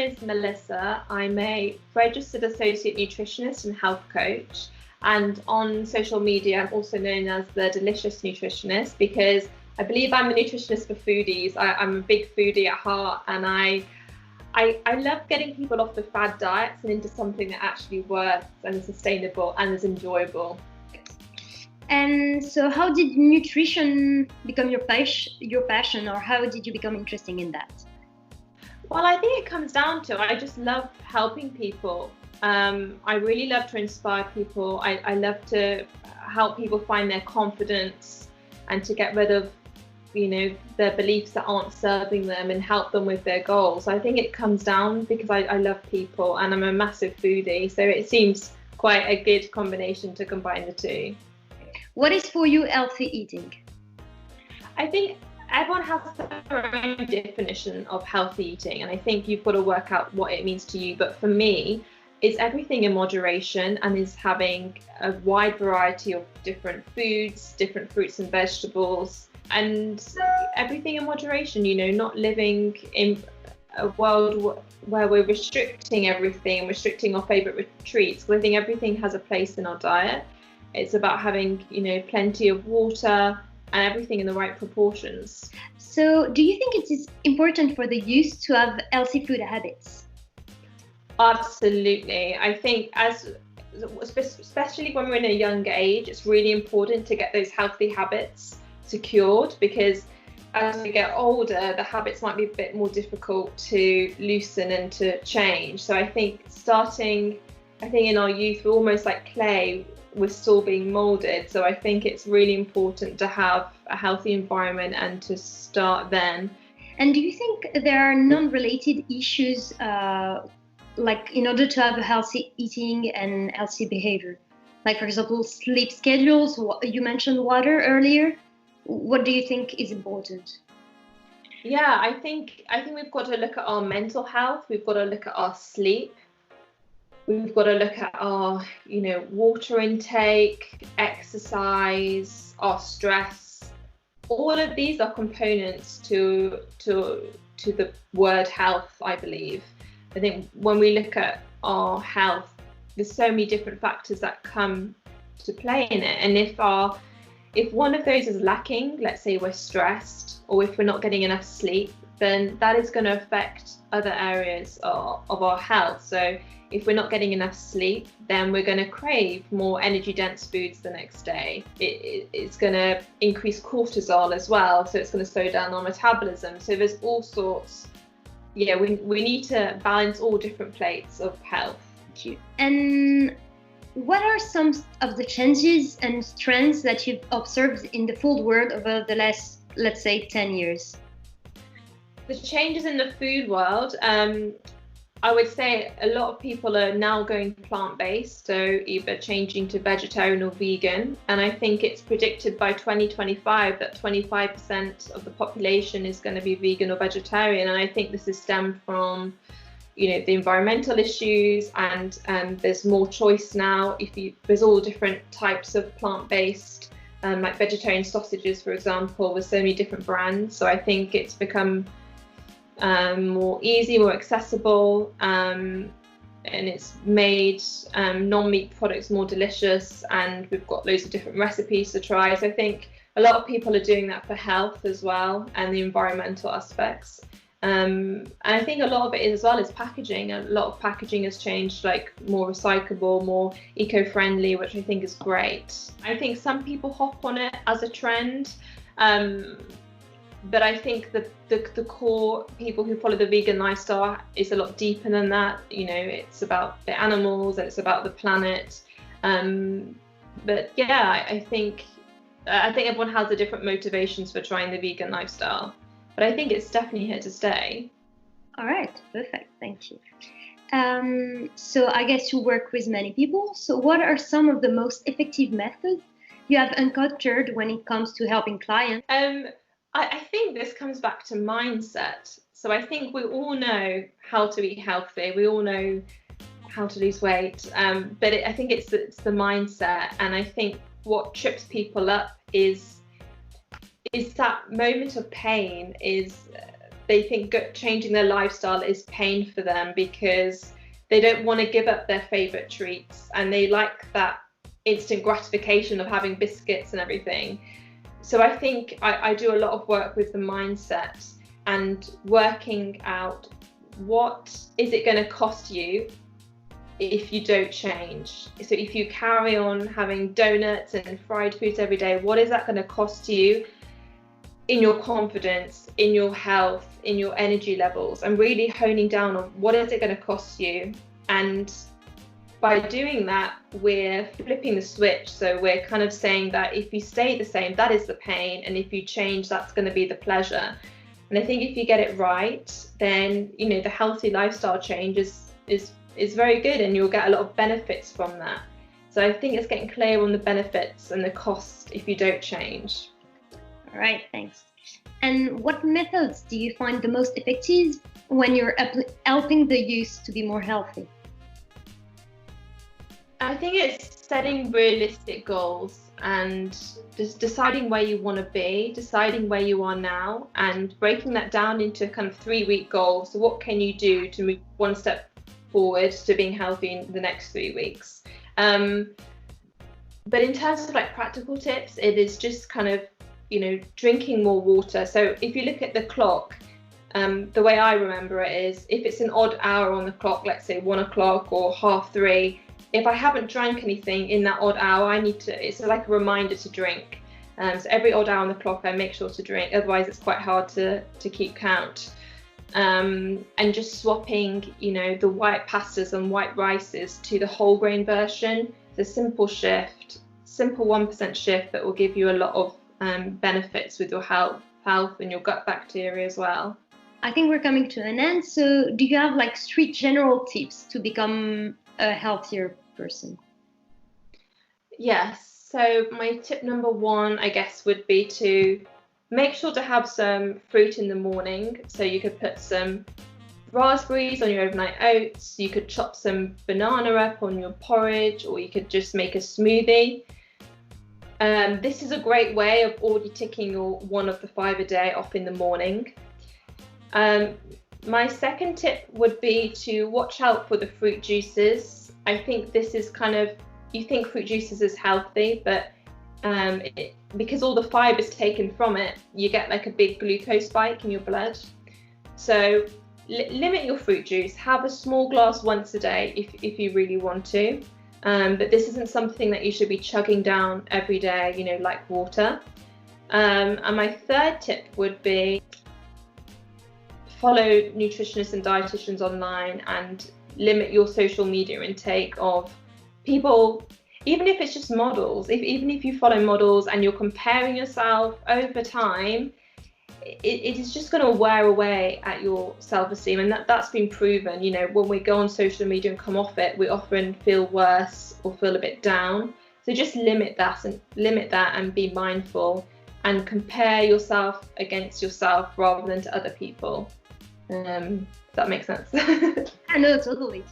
is Melissa. I'm a registered associate nutritionist and health coach. And on social media, I'm also known as the Delicious Nutritionist because I believe I'm a nutritionist for foodies. I'm a big foodie at heart, and I love getting people off the fad diets and into something that actually works and is sustainable and is enjoyable. And so how did nutrition become your passion, or how did you become interested in that? Well, I think it comes down to I just love helping people. I really love to inspire people. I love to help people find their confidence and to get rid of, their beliefs that aren't serving them and help them with their goals. I think it comes down because I love people and I'm a massive foodie. So it seems quite a good combination to combine the two. What is for you healthy eating? I think everyone has their own definition of healthy eating, and I think you've got to work out what it means to you. But for me, it's everything in moderation and is having a wide variety of different foods, different fruits and vegetables, and everything in moderation, not living in a world where we're restricting everything, restricting our favorite treats. I think everything has a place in our diet. It's about having, plenty of water and everything in the right proportions. So do you think it is important for the youth to have healthy food habits? Absolutely. I think especially when we're in a younger age, it's really important to get those healthy habits secured, because as we get older, the habits might be a bit more difficult to loosen and to change. So I think in our youth, we're almost like clay. We're still being molded. So I think it's really important to have a healthy environment and to start then. And do you think there are non-related issues, like in order to have a healthy eating and healthy behavior? Like, for example, sleep schedules, you mentioned water earlier. What do you think is important? Yeah, I think we've got to look at our mental health. We've got to look at our sleep. We've got to look at our, water intake, exercise, our stress. All of these are components to the word health, I believe. I think when we look at our health, there's so many different factors that come to play in it. And if one of those is lacking, let's say we're stressed, or if we're not getting enough sleep, then that is going to affect other areas of our health. So if we're not getting enough sleep, then we're going to crave more energy-dense foods the next day. It's going to increase cortisol as well, so it's going to slow down our metabolism. So there's all sorts. Yeah, we need to balance all different plates of health. Thank you. And what are some of the changes and trends that you've observed in the food world over the last, let's say, 10 years? The changes in the food world, I would say a lot of people are now going plant-based, so either changing to vegetarian or vegan. And I think it's predicted by 2025 that 25% of the population is going to be vegan or vegetarian. And I think this is stemmed from, the environmental issues, and there's more choice now. There's all different types of plant-based, like vegetarian sausages, for example, with so many different brands. So I think it's become more easy, more accessible, and it's made non-meat products more delicious, and we've got loads of different recipes to try. So I think a lot of people are doing that for health as well, and the environmental aspects. And I think a lot of it as well is packaging. A lot of packaging has changed, like more recyclable, more eco-friendly, which I think is great. I think some people hop on it as a trend, but I think the core people who follow the vegan lifestyle is a lot deeper than that. It's about the animals, it's about the planet. But yeah, I think everyone has the different motivations for trying the vegan lifestyle. But I think it's definitely here to stay. All right, perfect, thank you. So I guess you work with many people. So what are some of the most effective methods you have encountered when it comes to helping clients? I think this comes back to mindset. So I think we all know how to eat healthy. We all know how to lose weight. But I think it's the mindset. And I think what trips people up is that moment of pain, is they think changing their lifestyle is pain for them because they don't want to give up their favorite treats, and they like that instant gratification of having biscuits and everything. So I think I do a lot of work with the mindset and working out what is it going to cost you if you don't change. So if you carry on having donuts and fried foods every day, what is that going to cost you in your confidence, in your health, in your energy levels, and really honing down on what is it going to cost you. And by doing that, we're flipping the switch. So we're kind of saying that if you stay the same, that is the pain, and if you change, that's going to be the pleasure. And I think if you get it right, then the healthy lifestyle change is very good, and you'll get a lot of benefits from that. So I think it's getting clear on the benefits and the cost if you don't change. All right, thanks. And what methods do you find the most effective when you're helping the youth to be more healthy? I think it's setting realistic goals and just deciding where you want to be, deciding where you are now, and breaking that down into kind of 3-week goals. So what can you do to move one step forward to being healthy in the next 3 weeks? But in terms of like practical tips, it is just kind of drinking more water. So if you look at the clock, the way I remember it is, if it's an odd hour on the clock, let's say 1 o'clock or 3:30, if I haven't drank anything in that odd hour, it's like a reminder to drink. So every odd hour on the clock, I make sure to drink. Otherwise, it's quite hard to keep count. And just swapping, the white pastas and white rices to the whole grain version. It's a simple shift, simple 1% shift that will give you a lot of benefits with your health and your gut bacteria as well. I think we're coming to an end. So do you have like 3 general tips to become a healthier person? Yes. So my tip number 1, I guess, would be to make sure to have some fruit in the morning. So you could put some raspberries on your overnight oats, you could chop some banana up on your porridge, or you could just make a smoothie. This is a great way of already ticking your 1 of the 5 a day off in the morning. My second tip would be to watch out for the fruit juices. I think this is kind of, you think fruit juices is healthy, but because all the fibre is taken from it, you get like a big glucose spike in your blood. So limit your fruit juice. Have a small glass once a day if you really want to. But this isn't something that you should be chugging down every day, like water. And my third tip would be follow nutritionists and dietitians online and limit your social media intake of people, even if it's just models. Even if you follow models and you're comparing yourself over time, it is just going to wear away at your self-esteem, and that's been proven. When we go on social media and come off it, we often feel worse or feel a bit down. So just limit that and be mindful and compare yourself against yourself rather than to other people. Does that make sense? I know, totally.